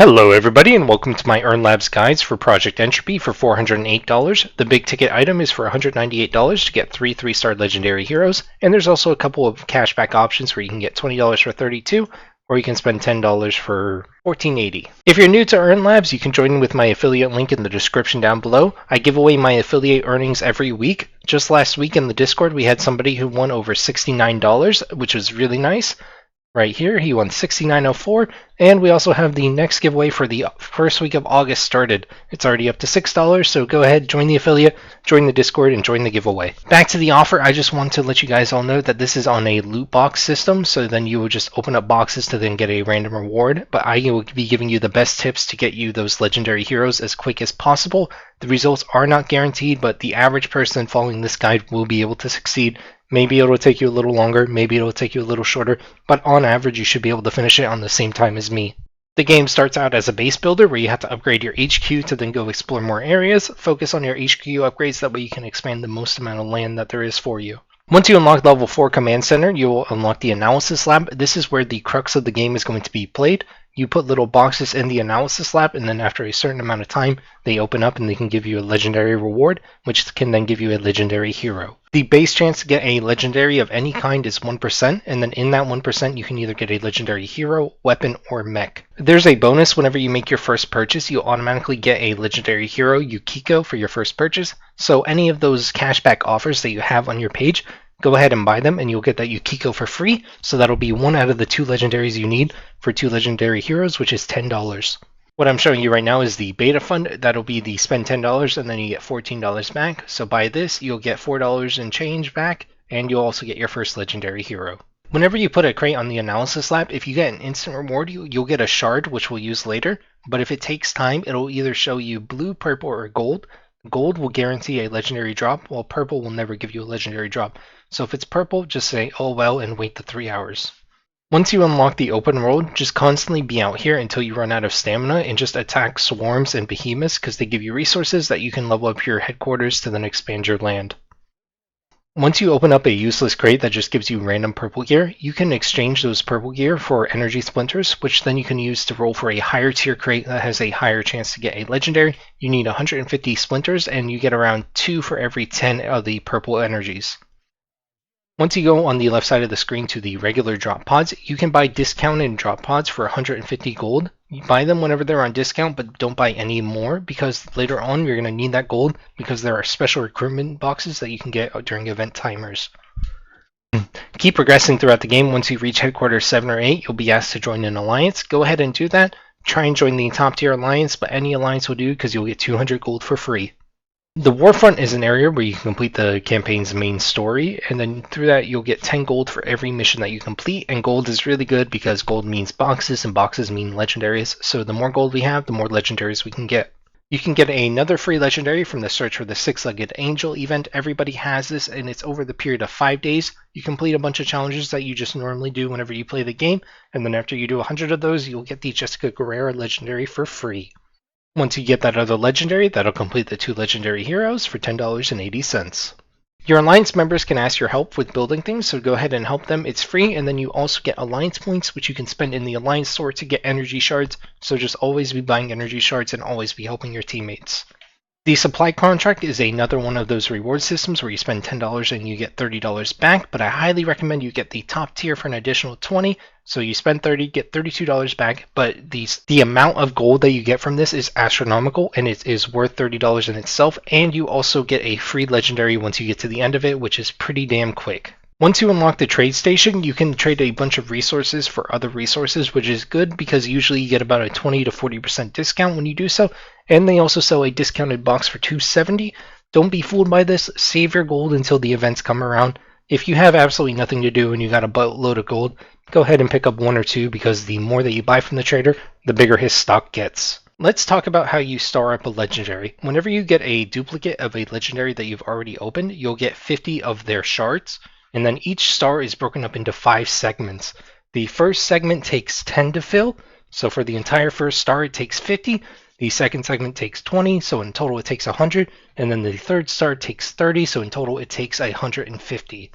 Hello everybody and welcome to my EARNLAB's guides for Project Entropy for $408. The big ticket item is for $198 to get 3 3-star legendary heroes, and there's also a couple of cashback options where you can get $20 for 32 or you can spend $10 for $14.80. If you're new to EARNLABs, you can join with my affiliate link in the description down below. I give away my affiliate earnings every week. Just last week in the Discord we had somebody who won over $69, which was really nice. Right here, he won $69.04, and we also have the next giveaway for the first week of August started. It's already up to $6, so go ahead, join the affiliate, join the Discord, and join the giveaway. Back to the offer, I just want to let you guys all know that this is on a loot box system, so then you will just open up boxes to then get a random reward, but I will be giving you the best tips to get you those legendary heroes as quick as possible. The results are not guaranteed, but the average person following this guide will be able to succeed. Maybe it'll take you a little longer, maybe it'll take you a little shorter, but on average you should be able to finish it on the same time as me. The game starts out as a base builder where you have to upgrade your HQ to then go explore more areas. Focus on your HQ upgrades, that way you can expand the most amount of land that there is for you. Once you unlock level 4 Command Center, you will unlock the Analysis Lab. This is where the crux of the game is going to be played. You put little boxes in the Analysis Lab, and then after a certain amount of time, they open up and they can give you a legendary reward, which can then give you a legendary hero. The base chance to get a legendary of any kind is 1%, and then in that 1% you can either get a legendary hero, weapon, or mech. There's a bonus whenever you make your first purchase. You automatically get a legendary hero, Yukiko, for your first purchase. So any of those cashback offers that you have on your page, go ahead and buy them and you'll get that Yukiko for free. So that'll be one out of the 2 legendaries you need for 2 legendary heroes, which is $10. What I'm showing you right now is the beta fund. That'll be the spend $10 and then you get $14 back. So buy this, you'll get $4 and change back, and you'll also get your first legendary hero. Whenever you put a crate on the Analysis Lab, if you get an instant reward, you'll get a shard, which we'll use later. But if it takes time, it'll either show you blue, purple, or gold. Gold will guarantee a legendary drop, while purple will never give you a legendary drop. So if it's purple, just say, oh well, and wait the 3 hours. Once you unlock the open world, just constantly be out here until you run out of stamina and just attack swarms and behemoths because they give you resources that you can level up your headquarters to then expand your land. Once you open up a useless crate that just gives you random purple gear, you can exchange those purple gear for energy splinters, which then you can use to roll for a higher tier crate that has a higher chance to get a legendary. You need 150 splinters and you get around 2 for every 10 of the purple energies. Once you go on the left side of the screen to the regular drop pods, you can buy discounted drop pods for 150 gold. You buy them whenever they're on discount, but don't buy any more because later on you're going to need that gold because there are special recruitment boxes that you can get during event timers. Keep progressing throughout the game. Once you reach headquarters 7 or 8, you'll be asked to join an alliance. Go ahead and do that. Try and join the top tier alliance, but any alliance will do because you'll get 200 gold for free. The Warfront is an area where you can complete the campaign's main story, and then through that you'll get 10 gold for every mission that you complete, and gold is really good because gold means boxes, and boxes mean legendaries, so the more gold we have, the more legendaries we can get. You can get another free legendary from the Search for the Six-Legged Angel event. Everybody has this, and it's over the period of 5 days. You complete a bunch of challenges that you just normally do whenever you play the game, and then after you do 100 of those, you'll get the Jessica Guerrera legendary for free. Once you get that other legendary, that'll complete the 2 legendary heroes for $10.80. Your alliance members can ask your help with building things, so go ahead and help them. It's free, and then you also get alliance points, which you can spend in the alliance store to get energy shards, so just always be buying energy shards and always be helping your teammates. The supply contract is another one of those reward systems where you spend $10 and you get $30 back, but I highly recommend you get the top tier for an additional $20. So you spend $30, get $32 back, but the amount of gold that you get from this is astronomical and it is worth $30 in itself, and you also get a free legendary once you get to the end of it, which is pretty damn quick. Once you unlock the trade station, you can trade a bunch of resources for other resources, which is good because usually you get about a 20 to 40% discount when you do so, and they also sell a discounted box for $270. Don't be fooled by this. Save your gold until the events come around. If you have absolutely nothing to do and you got a boatload of gold, go ahead and pick up 1 or 2 because the more that you buy from the trader, the bigger his stock gets. Let's talk about how you star up a legendary. Whenever you get a duplicate of a legendary that you've already opened, you'll get 50 of their shards. And then each star is broken up into 5 segments. The first segment takes 10 to fill, so for the entire first star it takes 50. The second segment takes 20, so in total it takes 100. And then the third star takes 30, so in total it takes 150.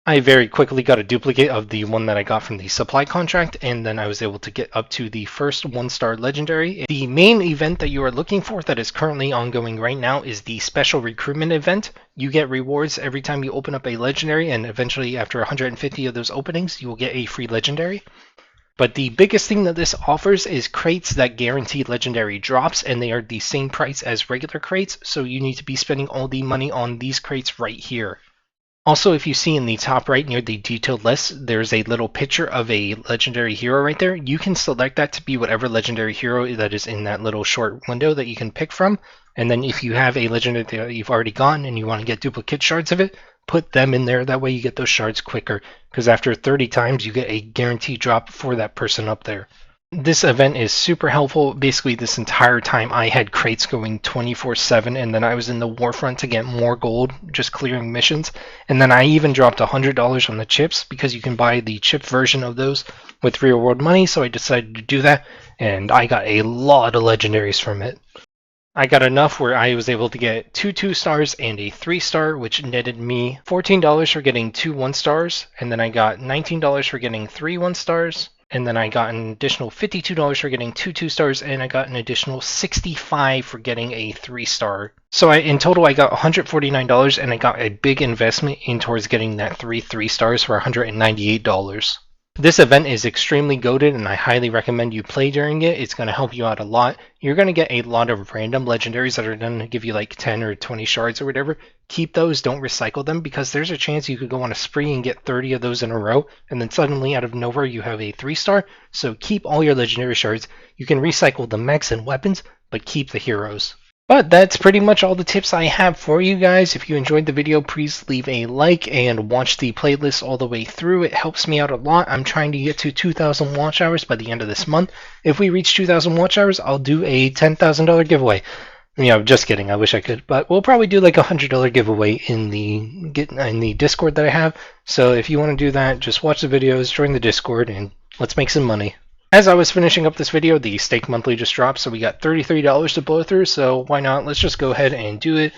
I very quickly got a duplicate of the one that I got from the supply contract, and then I was able to get up to the first 1-star legendary. The main event that you are looking for that is currently ongoing right now is the special recruitment event. You get rewards every time you open up a legendary, and eventually after 150 of those openings, you will get a free legendary. But the biggest thing that this offers is crates that guarantee legendary drops, and they are the same price as regular crates, so you need to be spending all the money on these crates right here. Also, if you see in the top right near the detailed list, there's a little picture of a legendary hero right there. You can select that to be whatever legendary hero that is in that little short window that you can pick from. And then if you have a legendary that you've already gotten and you want to get duplicate shards of it, put them in there. That way you get those shards quicker, because after 30 times you get a guaranteed drop for that person up there. This event is super helpful. Basically, this entire time I had crates going 24/7, and then I was in the Warfront to get more gold, just clearing missions. And then I even dropped $100 on the chips, because you can buy the chip version of those with real world money, so I decided to do that, and I got a lot of legendaries from it. I got enough where I was able to get 2 2-stars and a 3-star, which netted me $14 for getting 2 1-stars, and then I got $19 for getting 3 1-stars. And then I got an additional $52 for getting 2 2-stars, and I got an additional $65 for getting a 3-star. So in total, I got $149, and I got a big investment in towards getting that 3 3-stars for $198. This event is extremely goated, and I highly recommend you play during it. It's going to help you out a lot. You're going to get a lot of random legendaries that are going to give you like 10 or 20 shards or whatever. Keep those, don't recycle them, because there's a chance you could go on a spree and get 30 of those in a row, and then suddenly out of nowhere you have a 3-star. So keep all your legendary shards. You can recycle the mechs and weapons, but keep the heroes. But that's pretty much all the tips I have for you guys. If you enjoyed the video, please leave a like and watch the playlist all the way through. It helps me out a lot. I'm trying to get to 2,000 watch hours by the end of this month. If we reach 2,000 watch hours, I'll do a $10,000 giveaway. Just kidding. I wish I could, but we'll probably do like a $100 giveaway in the Discord that I have. So if you want to do that, just watch the videos, join the Discord, and let's make some money. As I was finishing up this video, the stake monthly just dropped, so we got $33 to blow through, so why not? Let's just go ahead and do it.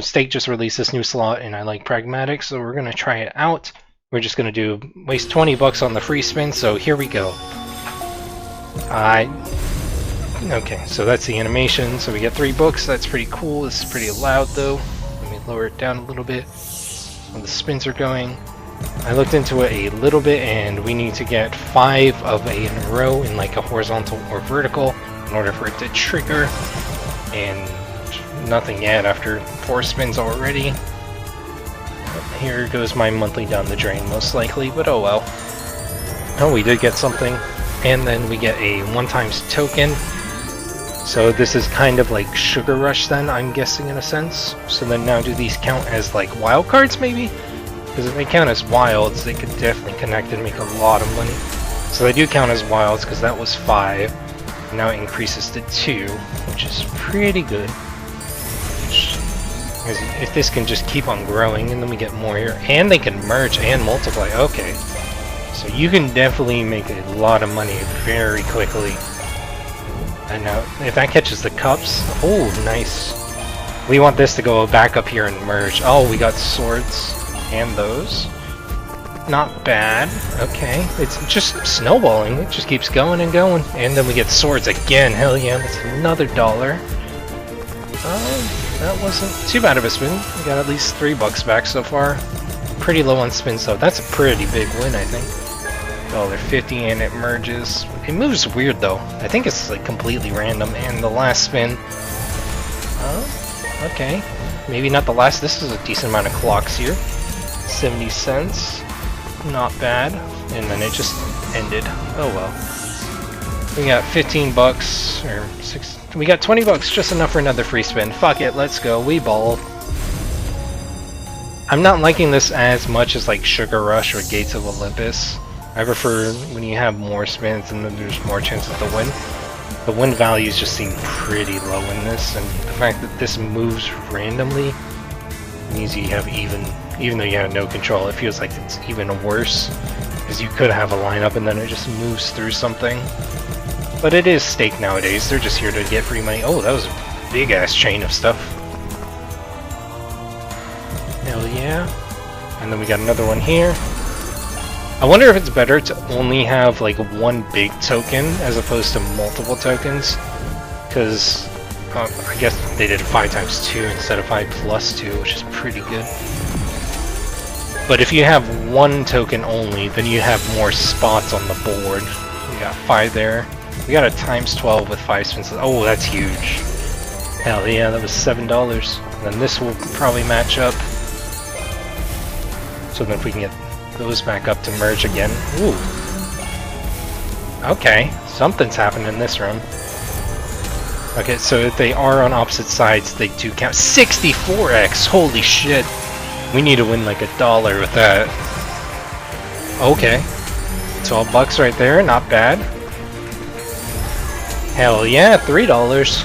Stake just released this new slot, and I like pragmatic, so we're going to try it out. We're just going to waste 20 bucks on the free spin, so here we go. Okay, so that's the animation, so we get 3 books, that's pretty cool. This is pretty loud though. Let me lower it down a little bit when the spins are going. I looked into it a little bit, and we need to get 5 of in a row in like a horizontal or vertical in order for it to trigger, and nothing yet after 4 spins already. Here goes my monthly down the drain most likely, but oh well. Oh, we did get something, and then we get a 1x token. So this is kind of like Sugar Rush then, I'm guessing, in a sense. So then now do these count as like wild cards maybe? Because if they count as wilds, they could definitely connect and make a lot of money. So they do count as wilds, because that was 5. Now it increases to 2, which is pretty good. If this can just keep on growing, and then we get more here. And they can merge and multiply. Okay. So you can definitely make a lot of money very quickly. And now, if that catches the cups... Oh, nice. We want this to go back up here and merge. Oh, we got swords. And those. Not bad. Okay. It's just snowballing. It just keeps going and going. And then we get swords again. Hell yeah, that's another $1. That wasn't too bad of a spin. We got at least $3 back so far. Pretty low on spins though. That's a pretty big win, I think. $1.50 and it merges. It moves weird though. I think it's like completely random. And the last spin. Oh, okay. Maybe not the last. This is a decent amount of clocks here. 70 cents. Not bad. And then it just ended. Oh well. We got 15 bucks or 6. We got 20 bucks, just enough for another free spin. Fuck it, let's go. We ball. I'm not liking this as much as like Sugar Rush or Gates of Olympus. I prefer when you have more spins and then there's more chances to win. The win values just seem pretty low in this, and the fact that this moves randomly means you have even though you have no control, it feels like it's even worse, because you could have a lineup and then it just moves through something. But it is stake nowadays, they're just here to get free money. Oh, that was a big ass chain of stuff. Hell yeah. And then we got another one here. I wonder if it's better to only have like one big token as opposed to multiple tokens, because I guess they did 5 times 2 instead of 5 plus 2, which is pretty good. But if you have one token only, then you have more spots on the board. We got 5 there. We got a times 12 with 5 spins. Oh, that's huge. Hell yeah, that was $7. And then this will probably match up. So then if we can get those back up to merge again. Ooh. Okay, something's happened in this run. Okay, so if they are on opposite sides, they do count. 64x! Holy shit! We need to win like $1 with that. Okay. 12 bucks right there, not bad. Hell yeah, $3.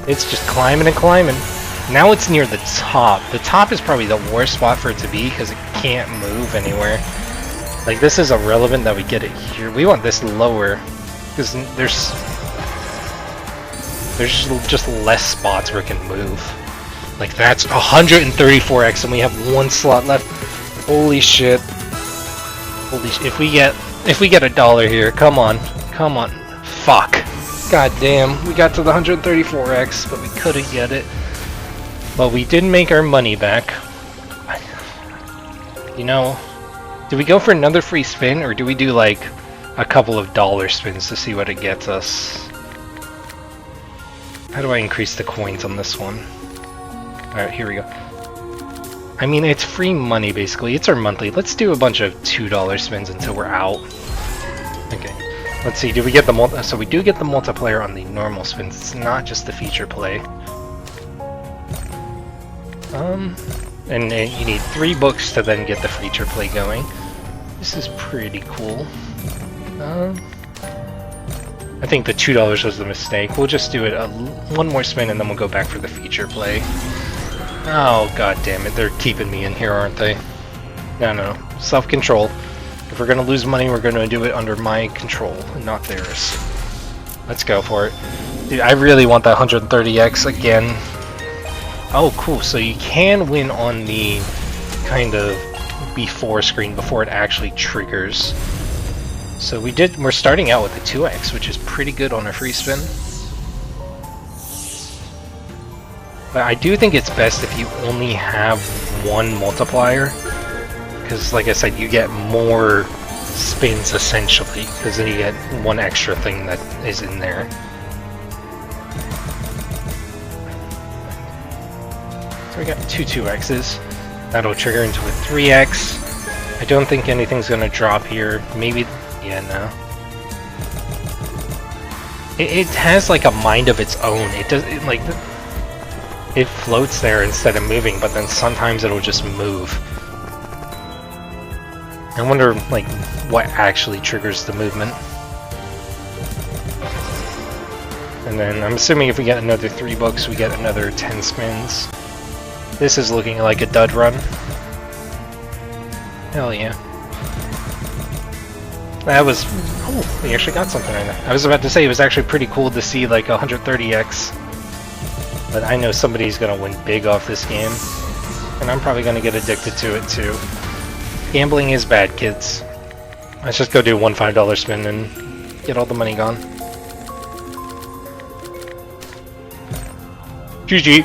It's just climbing and climbing. Now it's near the top. The top is probably the worst spot for it to be because it can't move anywhere. Like, this is irrelevant that we get it here. We want this lower because there's just less spots where it can move. Like, that's 134x and we have 1 slot left. Holy shit. Holy sh- if we get $1 here, come on. Come on. Fuck. God damn, we got to the 134x, but we couldn't get it. But we did make our money back. You know, do we go for another free spin, or do we do like a couple of dollar spins to see what it gets us? How do I increase the coins on this one? Alright, here we go. I mean, it's free money basically. It's our monthly. Let's do a bunch of $2 spins until we're out. Okay. Let's see, do we get the so we do get the multiplier on the normal spins. It's not just the feature play. And you need 3 books to then get the feature play going. This is pretty cool. I think the $2 was the mistake. We'll just do it one more spin and then we'll go back for the feature play. Oh, god damn it, they're keeping me in here, aren't they? No. Self-control. If we're gonna lose money, we're gonna do it under my control, and not theirs. Let's go for it. Dude, I really want that 130x again. Oh, cool, so you can win on the kind of before screen, before it actually triggers. So we're starting out with a 2x, which is pretty good on a free spin. But I do think it's best if you only have one multiplier, because like I said, you get more spins essentially, because then you get one extra thing that is in there. So we got 2 2x's. That'll trigger into a 3x. I don't think anything's gonna drop here. Maybe, yeah, no. It has like a mind of its own. It floats there instead of moving, but then sometimes it'll just move. I wonder, like, what actually triggers the movement. And then I'm assuming if we get another 3 books, we get another 10 spins. This is looking like a dud run. Hell yeah. That was... Oh, we actually got something right there. I was about to say, it was actually pretty cool to see, like, 130x. But I know somebody's gonna win big off this game. And I'm probably gonna get addicted to it, too. Gambling is bad, kids. Let's just go do one $5 spin and get all the money gone. GG.